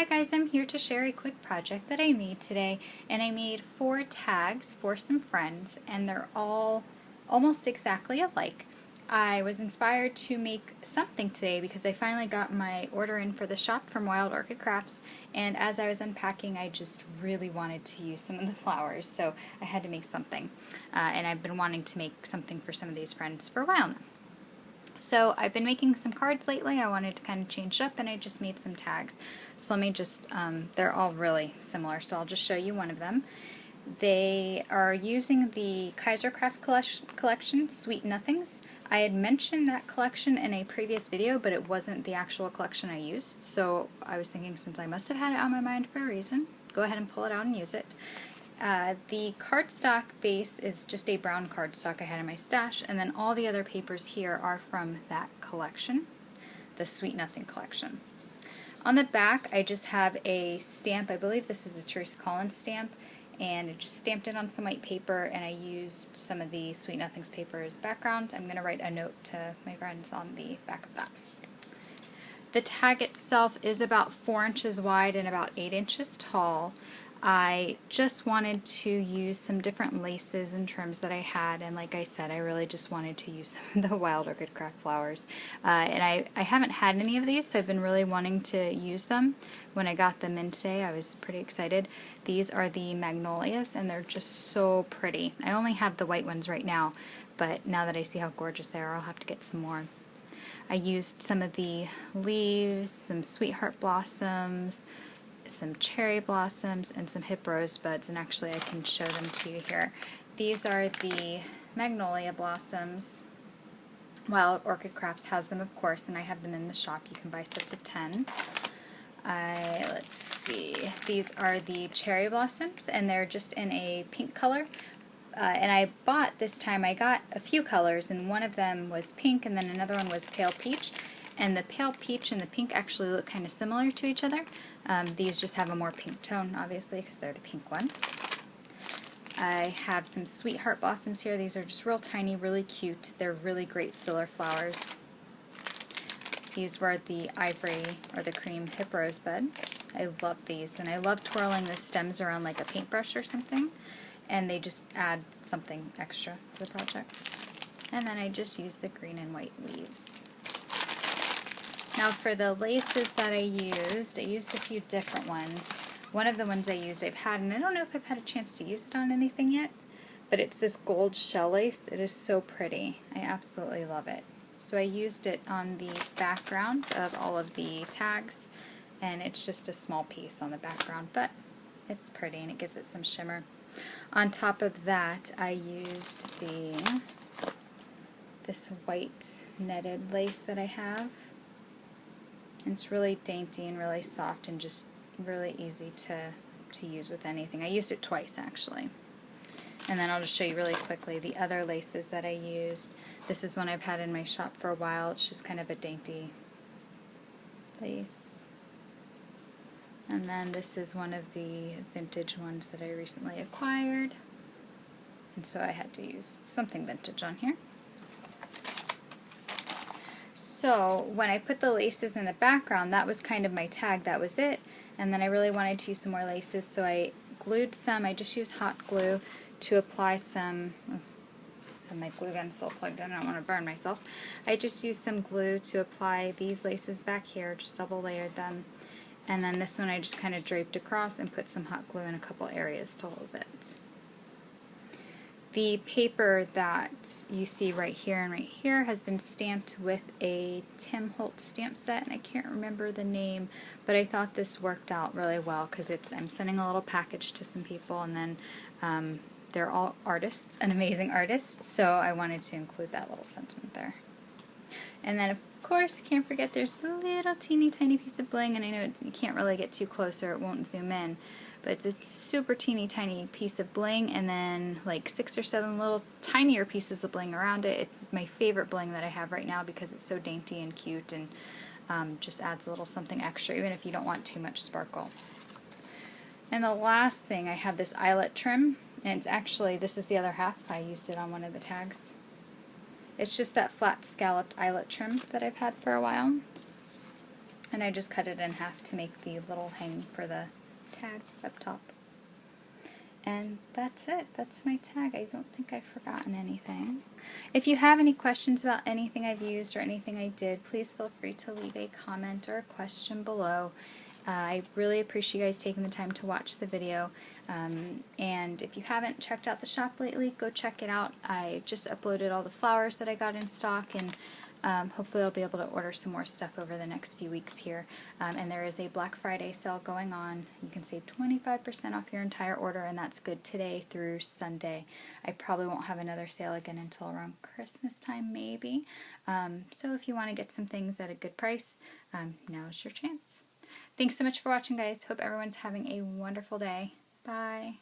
Hi guys, I'm here to share a quick project that I made today, and I made 4 tags for some friends, and they're all almost exactly alike. I was inspired to make something today because I finally got my order in for the shop from Wild Orchid Crafts, and as I was unpacking I just really wanted to use some of the flowers, so I had to make something. And I've been wanting to make something for some of these friends for a while now. So I've been making some cards lately. I wanted to kind of change it up, and I just made some tags. So let me just, they're all really similar, so I'll just show you one of them. They are using the Kaisercraft collection, Sweet Nothings. I had mentioned that collection in a previous video, but it wasn't the actual collection I used, so I was thinking since I must have had it on my mind for a reason, go ahead and pull it out and use it. The cardstock base is just a brown cardstock I had in my stash, and then all the other papers here are from that collection, the Sweet Nothing collection. On the back I just have a stamp. I believe this is a Teresa Collins stamp, and I just stamped it on some white paper, and I used some of the Sweet Nothings paper as background. I'm going to write a note to my friends on the back of that. The tag itself is about 4 inches wide and about 8 inches tall. I just wanted to use some different laces and trims that I had, and like I said, I really just wanted to use some of the Wild Orchid Craft flowers. And I haven't had any of these, so I've been really wanting to use them. When I got them in today, I was pretty excited. These are the magnolias, and they're just so pretty. I only have the white ones right now, but now that I see how gorgeous they are, I'll have to get some more. I used some of the leaves, some sweetheart blossoms, some cherry blossoms, and some hip rosebuds, and actually I can show them to you here. These are the magnolia blossoms. Wild Orchid Crafts has them, of course, and I have them in the shop. You can buy sets of 10. Let's see, these are the cherry blossoms, and they're just in a pink color. And I bought, this time I got a few colors, and one of them was pink and then another one was pale peach. And the pale peach and the pink actually look kind of similar to each other. These just have a more pink tone, obviously, because they're the pink ones. I have some sweetheart blossoms here. These are just real tiny, really cute. They're really great filler flowers. These were the ivory or the cream hip rosebuds. I love these, and I love twirling the stems around like a paintbrush or something, and they just add something extra to the project. And then I just use the green and white leaves. Now for the laces that I used a few different ones. One of the ones I used I've had, and I don't know if I've had a chance to use it on anything yet, but it's this gold shell lace. It is so pretty. I absolutely love it. So I used it on the background of all of the tags, and it's just a small piece on the background, but it's pretty and it gives it some shimmer. On top of that, I used this white netted lace that I have. It's really dainty and really soft and just really easy to use with anything. I used it twice actually. And then I'll just show you really quickly the other laces that I used. This is one I've had in my shop for a while. It's just kind of a dainty lace. And then this is one of the vintage ones that I recently acquired. And so I had to use something vintage on here. So when I put the laces in the background, that was kind of my tag, that was it. And then I really wanted to use some more laces, so I glued some. I just used hot glue to apply some, and my glue gun's still plugged in, I don't want to burn myself. I just used some glue to apply these laces back here, just double layered them. And then this one I just kind of draped across and put some hot glue in a couple areas to hold it. The paper that you see right here and right here has been stamped with a Tim Holtz stamp set, and I can't remember the name, but I thought this worked out really well because I'm sending a little package to some people, and then they're all artists, and amazing artists, so I wanted to include that little sentiment there. And then of course, I can't forget there's a little teeny tiny piece of bling, and I know you can't really get too close or it won't zoom in, but it's a super teeny tiny piece of bling, and then like 6 or 7 little tinier pieces of bling around it. It's my favorite bling that I have right now because it's so dainty and cute, and just adds a little something extra even if you don't want too much sparkle. And the last thing, I have this eyelet trim, and it's actually, this is the other half. I used it on one of the tags. It's just that flat scalloped eyelet trim that I've had for a while. And I just cut it in half to make the little hang for the tag up top. And that's it. That's my tag. I don't think I've forgotten anything. If you have any questions about anything I've used or anything I did, please feel free to leave a comment or a question below. I really appreciate you guys taking the time to watch the video. And if you haven't checked out the shop lately, go check it out. I just uploaded all the flowers that I got in stock, and hopefully I'll be able to order some more stuff over the next few weeks here. And there is a Black Friday sale going on. You can save 25% off your entire order, and that's good today through Sunday. I probably won't have another sale again until around Christmas time, maybe. So if you want to get some things at a good price, now's your chance. Thanks so much for watching, guys. Hope everyone's having a wonderful day. Bye.